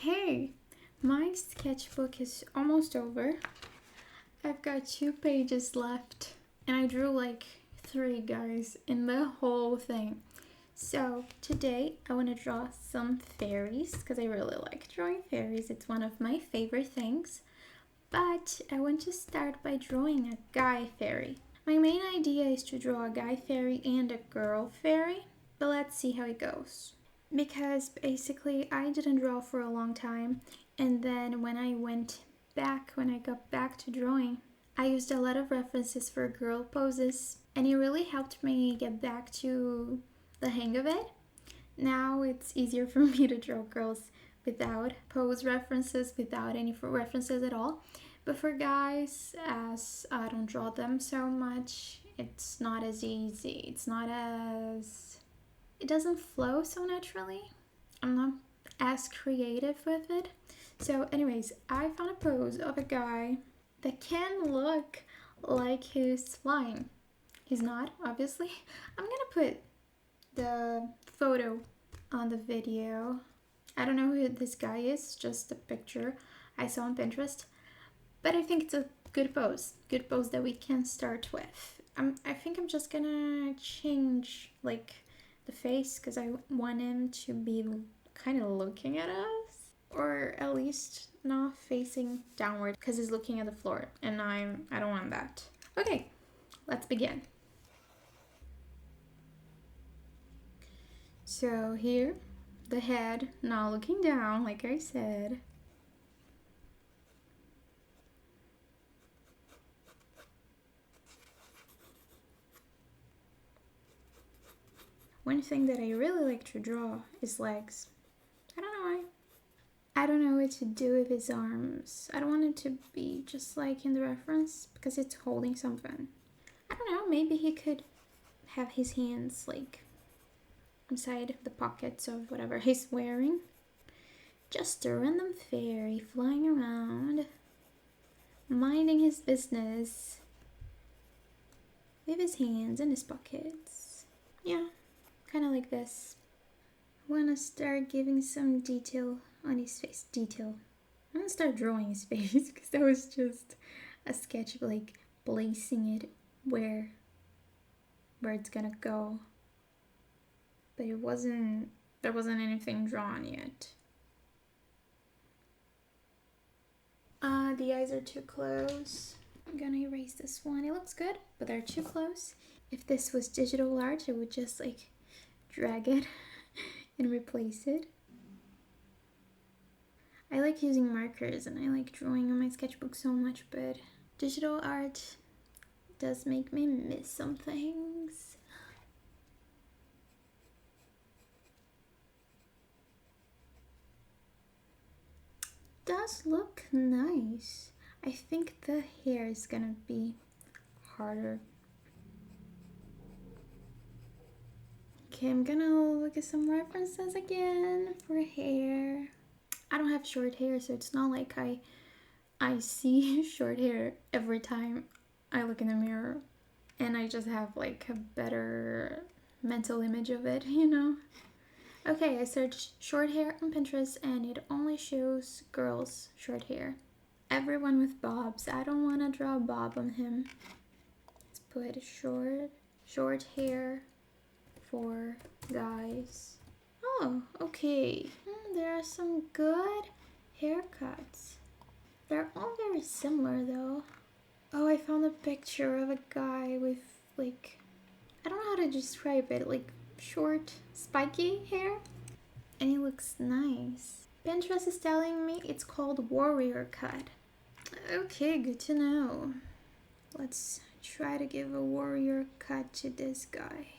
Hey, my sketchbook is almost over. I've got 2 pages left, and I drew like 3 guys in the whole thing. So today I want to draw some fairies because I really like drawing fairies. It's one of my favorite things. But I want to start by drawing a guy fairy. My main idea is to draw a guy fairy and a girl fairy, but let's see how it goes. Because basically I didn't draw for a long time, and then when I got back to drawing, I used a lot of references for girl poses, and it really helped me get back to the hang of it. Now it's easier for me to draw girls without pose references, without any references at all. But for guys, as I don't draw them so much, it's not as easy. It doesn't flow so naturally. I'm not as creative with it. So anyways, I found a pose of a guy that can look like he's flying. He's not, obviously. I'm gonna put the photo on the video. I don't know who this guy is, just a picture I saw on Pinterest. But I think it's a good pose that we can start with. I think I'm just gonna change like the face because I want him to be kind of looking at us, or at least not facing downward because he's looking at the floor, and I don't want that. Okay, let's begin. So here, the head not looking down, like I said. One thing that I really like to draw is legs. I don't know why. I don't know what to do with his arms. I don't want it to be just like in the reference because it's holding something. I don't know, maybe he could have his hands like inside the pockets of whatever he's wearing. Just a random fairy flying around, minding his business with his hands in his pockets. Yeah, kind of like this. I want to start giving some detail on his face. I'm going to start drawing his face because that was just a sketch, like placing it where it's gonna go. But there wasn't anything drawn yet. The eyes are too close. I'm gonna erase this one. It looks good, but they're too close. If this was digital art, I would just like drag it and replace it. I like using markers and I like drawing on my sketchbook so much, but digital art does make me miss some things. Does look nice. I think the hair is gonna be harder. Okay, I'm gonna look at some references again for hair. I don't have short hair, so it's not like I see short hair every time I look in the mirror, and I just have like a better mental image of it, you know? Okay, I searched short hair on Pinterest and it only shows girls' short hair. Everyone with bobs. I don't want to draw a bob on him. Let's put short hair for guys. Oh, okay. There are some good haircuts. They're all very similar though. Oh, I found a picture of a guy with like, I don't know how to describe it, like short, spiky hair. And he looks nice. Pinterest is telling me it's called warrior cut. Okay, good to know. Let's try to give a warrior cut to this guy.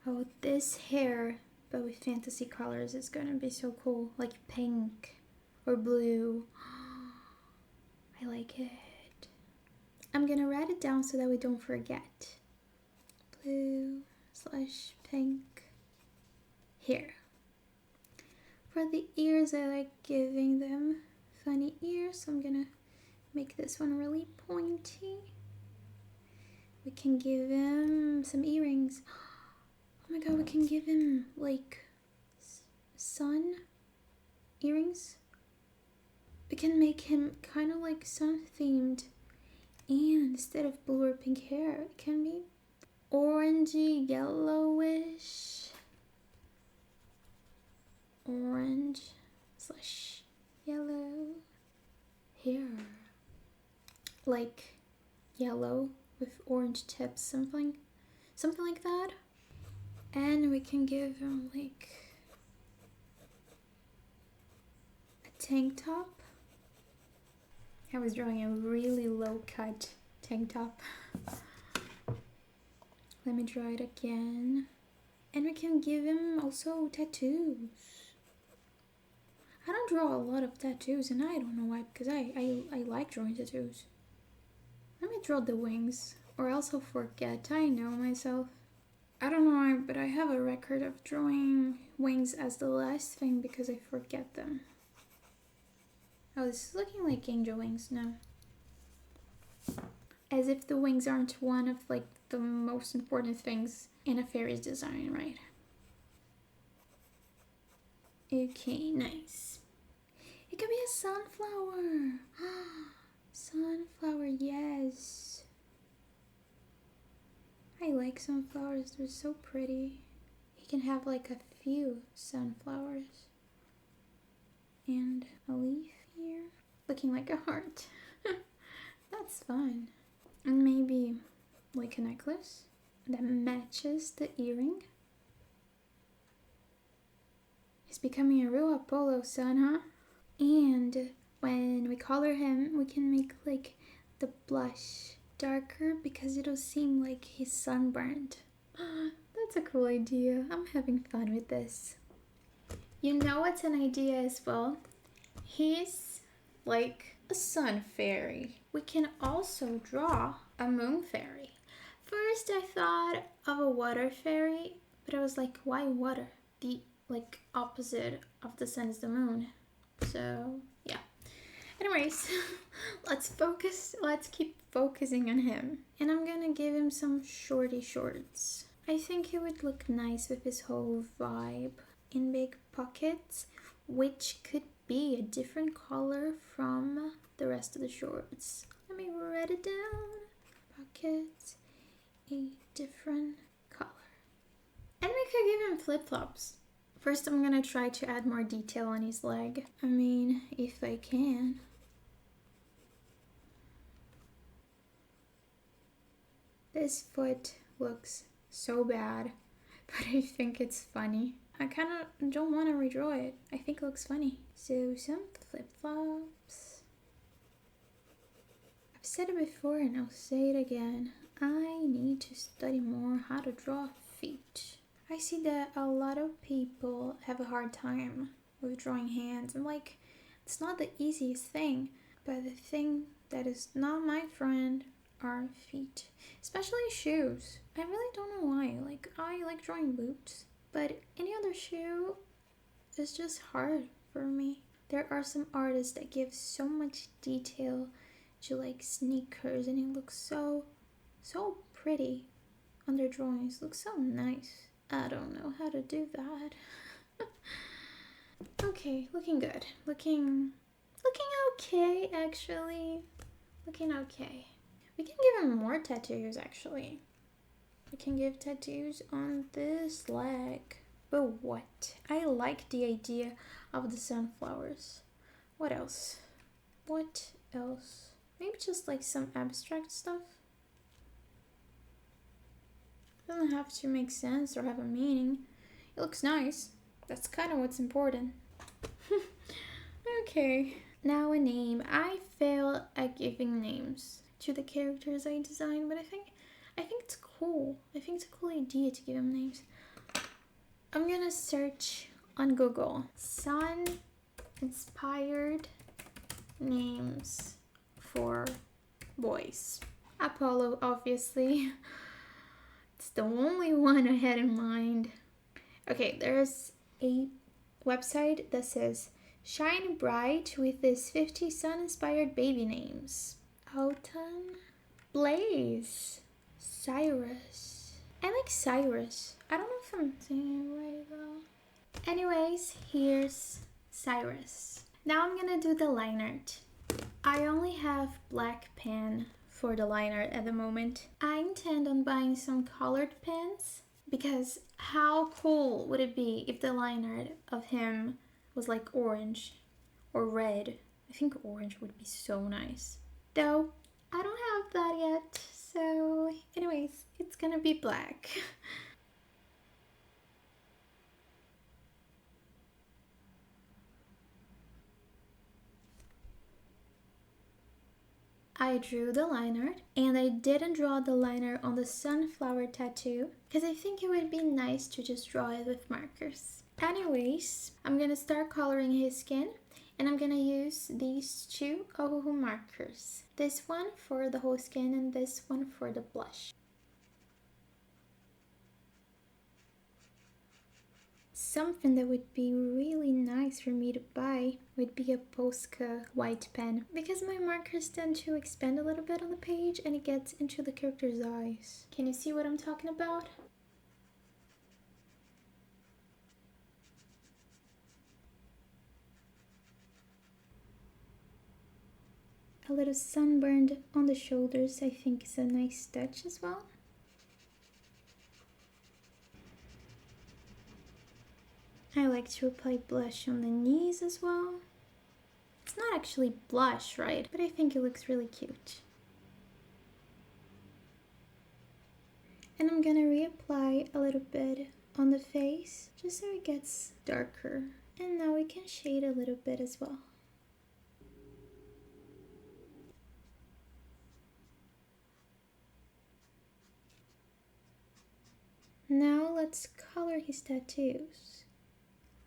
Oh, this hair, but with fantasy colors, is gonna be so cool. Like pink or blue. I like it. I'm gonna write it down so that we don't forget. Blue/pink hair. For the ears, I like giving them funny ears, so I'm gonna make this one really pointy. We can give him some earrings. god, we can give him like sun earrings. We can make him kind of like sun themed, and instead of blue or pink hair, it can be orangey yellowish, orange / yellow hair, like yellow with orange tips, something like that. And we can give him like a tank top. I was drawing a really low cut tank top. Let me draw it again. And we can give him also tattoos. I don't draw a lot of tattoos, and I don't know why, because I like drawing tattoos. Let me draw the wings, or else I'll forget. I know myself. I don't know why, but I have a record of drawing wings as the last thing because I forget them. Oh, this is looking like angel wings now. As if the wings aren't one of like the most important things in a fairies design, right? Okay, nice. It could be a sunflower. Sunflower, yes. I like sunflowers, they're so pretty. You can have like a few sunflowers. And a leaf here, looking like a heart. That's fun. And maybe like a necklace that matches the earring. He's becoming a real Apollo son, huh? And when we color him, we can make like the blush darker because it'll seem like he's sunburned. That's a cool idea. I'm having fun with this. You know what's an idea as well? He's like a sun fairy. We can also draw a moon fairy. First I thought of a water fairy, but I was like, why water? The like opposite of the sun is the moon. So yeah. Anyways, let's keep focusing on him. And I'm gonna give him some shorty shorts. I think he would look nice with his whole vibe in big pockets, which could be a different color from the rest of the shorts. Let me write it down. Pockets, a different color. And we could give him flip-flops. First, I'm gonna try to add more detail on his leg. I mean, if I can. This foot looks so bad, but I think it's funny. I kind of don't want to redraw it. I think it looks funny. So some flip-flops. I've said it before and I'll say it again. I need to study more how to draw feet. I see that a lot of people have a hard time with drawing hands. And like, it's not the easiest thing. But the thing that is not my friend are feet. Especially shoes. I really don't know why. Like, I like drawing boots. But any other shoe is just hard for me. There are some artists that give so much detail to like sneakers, and it looks so pretty on their drawings. It looks so nice. I don't know how to do that. Okay, looking good. Looking okay, actually. Looking okay. We can give him more tattoos, actually. We can give tattoos on this leg. But what? I like the idea of the sunflowers. What else? What else? Maybe just like some abstract stuff. Doesn't have to make sense or have a meaning. It looks nice. That's kind of what's important. Okay. Now a name. I fail at giving names to the characters I design, but I think it's cool. I think it's a cool idea to give them names. I'm gonna search on Google sun inspired names for boys. Apollo, obviously. It's the only one I had in mind. Okay, there's a website that says shine bright with these 50 sun inspired baby names. Autumn, Blaze, Cyrus, I like Cyrus. I don't know if I'm saying it right though. Anyways, here's Cyrus. Now I'm gonna do the line art. I only have black pen for the line art at the moment. I intend on buying some colored pens because how cool would it be if the line art of him was like orange or red? I think orange would be so nice. Though, I don't have that yet, so anyways, it's gonna be black. I drew the line art, and I didn't draw the line art on the sunflower tattoo because I think it would be nice to just draw it with markers. Anyways, I'm gonna start coloring his skin, and I'm gonna use these two Ohuhu markers. This one for the whole skin and this one for the blush. Something that would be really nice for me to buy would be a Posca white pen because my markers tend to expand a little bit on the page and it gets into the character's eyes. Can you see what I'm talking about? A little sunburned on the shoulders I think is a nice touch as well. I like to apply blush on the knees as well. It's not actually blush, right? But I think it looks really cute. And I'm gonna reapply a little bit on the face just so it gets darker. And now we can shade a little bit as well. Now let's color his tattoos.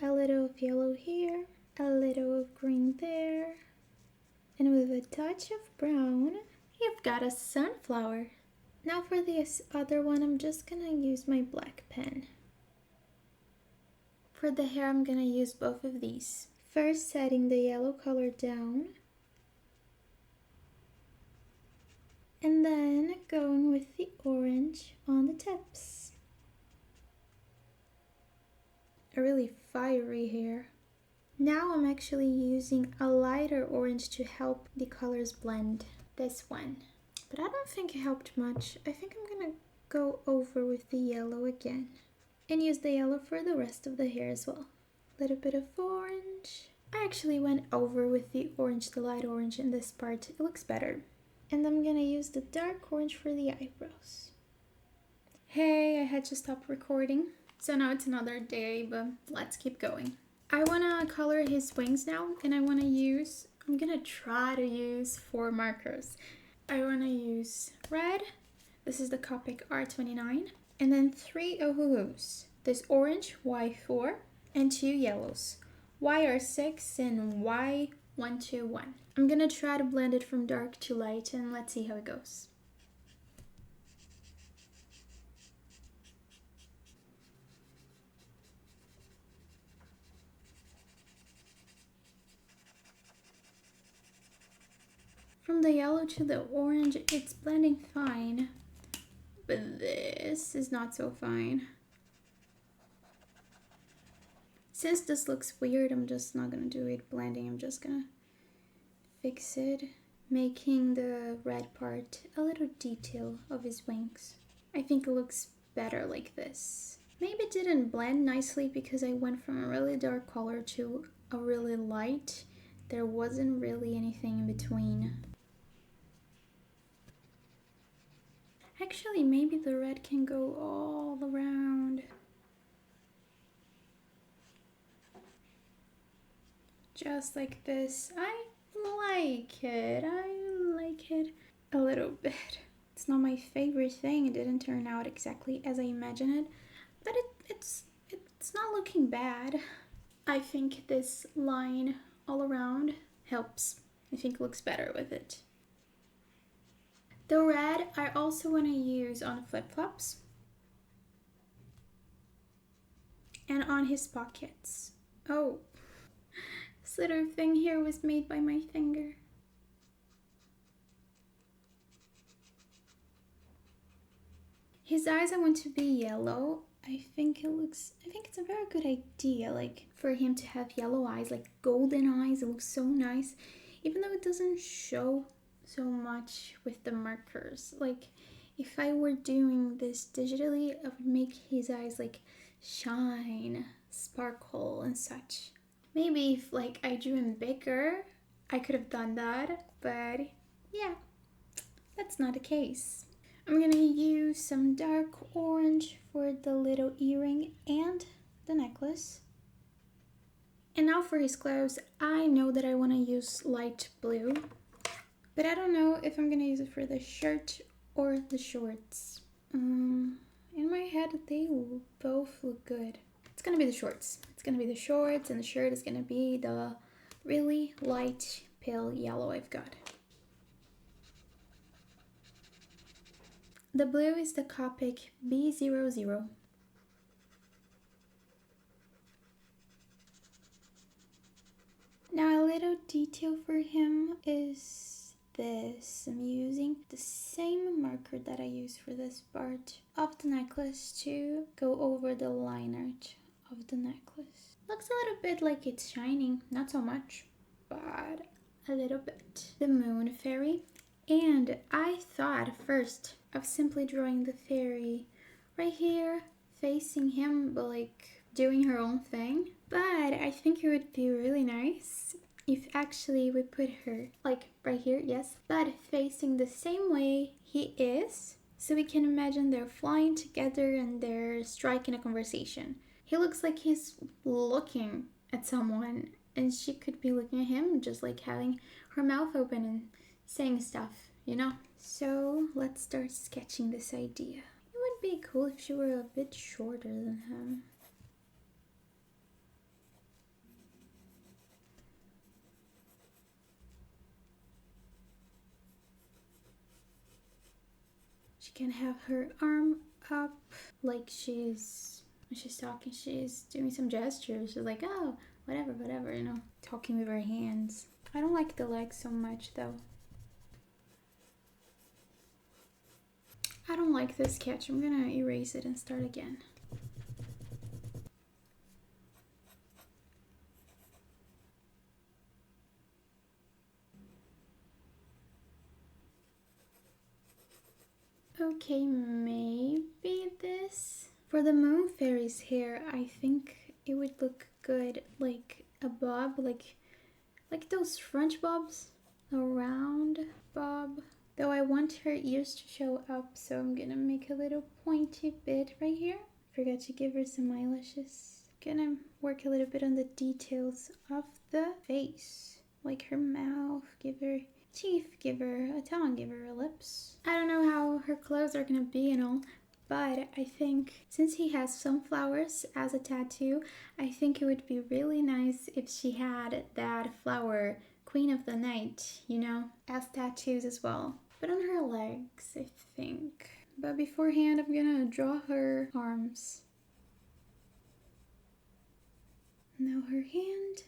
A little of yellow here, a little of green there, and with a touch of brown, you've got a sunflower. Now for this other one, I'm just gonna use my black pen. For the hair, I'm gonna use both of these. First, setting the yellow color down, and then going with the orange on the tips. A really fiery hair. Now I'm actually using a lighter orange to help the colors blend. This one. But I don't think it helped much. I think I'm gonna go over with the yellow again. And use the yellow for the rest of the hair as well. A little bit of orange. I actually went over with the orange, the light orange in this part. It looks better. And I'm gonna use the dark orange for the eyebrows. Hey, I had to stop recording. So now it's another day, but let's keep going. I wanna color his wings now, and I'm gonna try to use 4 markers. I wanna use red, this is the Copic R29, and then 3 Ohuhus. This orange, Y4, and 2 yellows, YR6 and Y121. I'm gonna try to blend it from dark to light, and let's see how it goes. From the yellow to the orange, it's blending fine, but this is not so fine. Since this looks weird, I'm just not gonna do it blending, I'm just gonna fix it, making the red part a little detail of his wings. I think it looks better like this. Maybe it didn't blend nicely because I went from a really dark color to a really light. There wasn't really anything in between. Actually, maybe the red can go all around. Just like this. I like it a little bit. It's not my favorite thing. It didn't turn out exactly as I imagined it, but it's not looking bad. I think this line all around helps. I think it looks better with it. The red I also want to use on flip-flops and on his pockets. Oh, this little thing here was made by my finger. His eyes I want to be yellow. I think it's a very good idea, like for him to have yellow eyes, like golden eyes. It looks so nice, even though it doesn't show so much with the markers. Like if I were doing this digitally, I would make his eyes like shine, sparkle and such. Maybe if like I drew him bigger, I could have done that, but yeah, that's not the case. I'm gonna use some dark orange for the little earring and the necklace. And now for his clothes, I know that I want to use light blue, but I don't know if I'm gonna use it for the shirt or the shorts. In my head, they both look good. It's gonna be the shorts. It's gonna be the shorts, and the shirt is gonna be the really light pale yellow I've got. The blue is the Copic B00. Now a little detail for him is this. I'm using the same marker that I use for this part of the necklace to go over the line art of the necklace. Looks a little bit like it's shining, not so much, but a little bit. The moon fairy. And I thought first of simply drawing the fairy right here, facing him, but like doing her own thing. But I think it would be really nice if actually we put her like right here, yes, but facing the same way he is. So we can imagine they're flying together and they're striking a conversation. He looks like he's looking at someone and she could be looking at him, just like having her mouth open and saying stuff, you know? So let's start sketching this idea. It would be cool if she were a bit shorter than him. She can have her arm up like when she's talking, she's doing some gestures. She's like, oh, whatever, you know, talking with her hands. I don't like the legs so much though. I don't like this sketch. I'm gonna erase it and start again. Okay, maybe this. For the moon fairy's hair, I think it would look good like a bob, like those French bobs, a round bob. Though I want her ears to show up, so I'm gonna make a little pointy bit right here. Forgot to give her some eyelashes. Gonna work a little bit on the details of the face, like her mouth, give her teeth, give her a tongue, give her lips. I don't know how her clothes are gonna be and all, but I think since he has sunflowers as a tattoo, I think it would be really nice if she had that flower, Queen of the Night, you know, as tattoos as well. But on her legs, I think. But beforehand, I'm gonna draw her arms. Now her hand.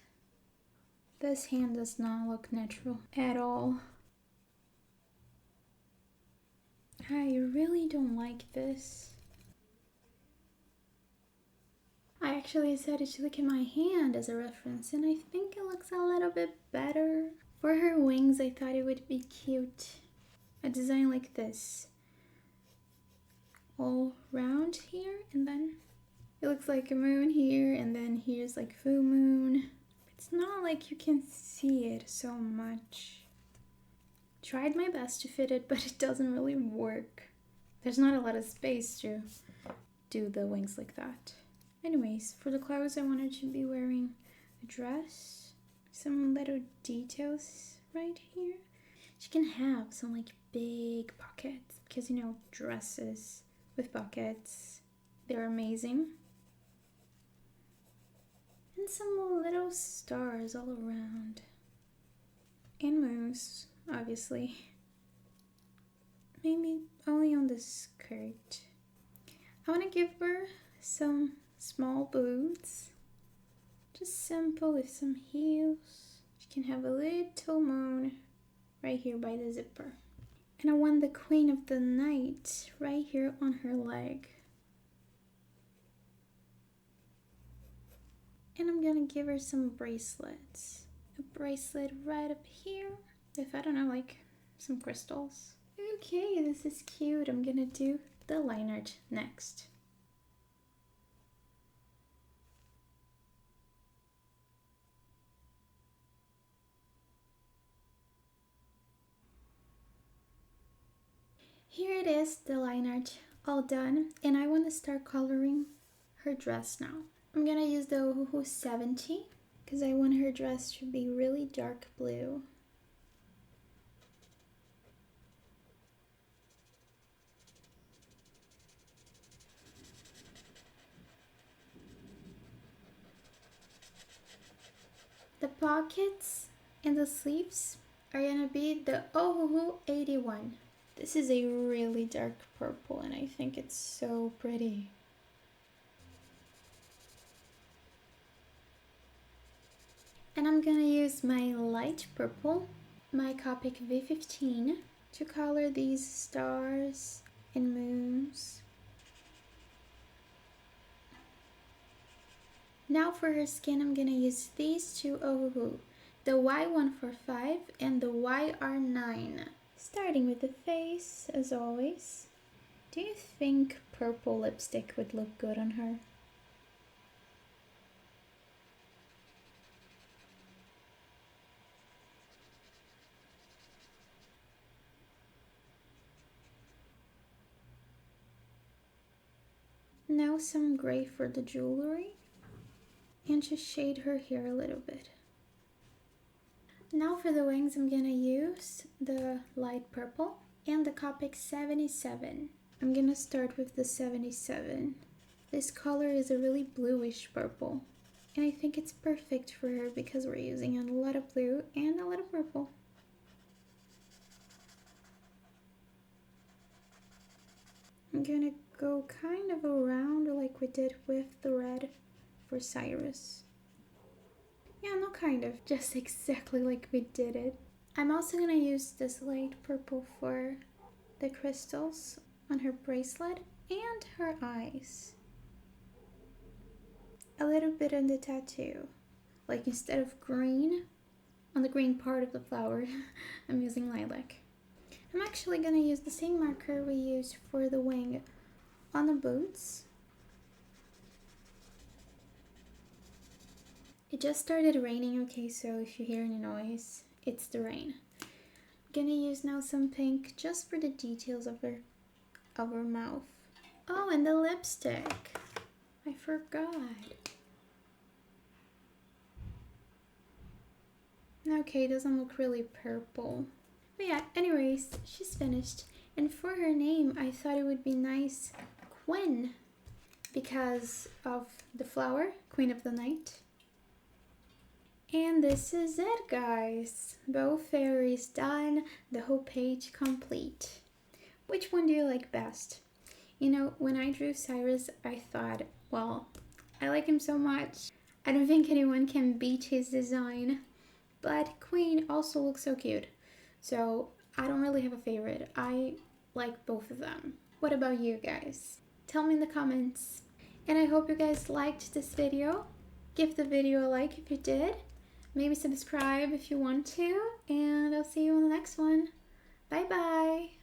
This hand does not look natural at all. I really don't like this. I actually decided to look at my hand as a reference, and I think it looks a little bit better. For her wings, I thought it would be cute. A design like this. All round here, and then it looks like a moon here, and then here's like full moon. It's not like you can see it so much. Tried my best to fit it, but it doesn't really work. There's not a lot of space to do the wings like that. Anyways, for the clothes, I wanted to be wearing a dress. Some little details right here. She can have some like big pockets because, you know, dresses with pockets, they're amazing. And some little stars all around. And moons, obviously. Maybe only on the skirt. I want to give her some small boots. Just simple with some heels. She can have a little moon right here by the zipper. And I want the Queen of the Night right here on her leg. And I'm gonna give her some bracelets. A bracelet right up here with, I don't know, like some crystals. Okay, this is cute. I'm gonna do the line art next. Here it is, the line art all done, and I want to start coloring her dress now. I'm gonna use the Helloo 70 because I want her dress to be really dark blue. The pockets and the sleeves are gonna be the Helloo 81. This is a really dark purple and I think it's so pretty. And I'm gonna use my light purple, my Copic V15, to color these stars and moons. Now for her skin, I'm gonna use these two Helloo, the Y145 and the YR9. Starting with the face, as always. Do you think purple lipstick would look good on her? Now some gray for the jewelry. And to shade her hair a little bit. Now for the wings, I'm gonna use the light purple and the Copic 77. I'm gonna start with the 77. This color is a really bluish purple. And I think it's perfect for her because we're using a lot of blue and a lot of purple. I'm gonna go kind of around like we did with the red for Cyrus. Yeah, no kind of, just exactly like we did it. I'm also gonna use this light purple for the crystals on her bracelet and her eyes. A little bit on the tattoo. Like instead of green, on the green part of the flower, I'm using lilac. I'm actually gonna use the same marker we used for the wing on the boots. It just started raining, okay, so if you hear any noise, it's the rain. I'm gonna use now some pink just for the details of her mouth. Oh, and the lipstick. I forgot. Okay, it doesn't look really purple. But yeah, anyways, she's finished. And for her name, I thought it would be nice, Quinn, because of the flower, Queen of the Night. And this is it, guys. Both fairies done, the whole page complete. Which one do you like best? You know, when I drew Cyrus, I thought, well, I like him so much. I don't think anyone can beat his design. But Queen also looks so cute. So I don't really have a favorite. I like both of them. What about you guys? Tell me in the comments. And I hope you guys liked this video. Give the video a like if you did. Maybe subscribe if you want to. And I'll see you on the next one. Bye bye.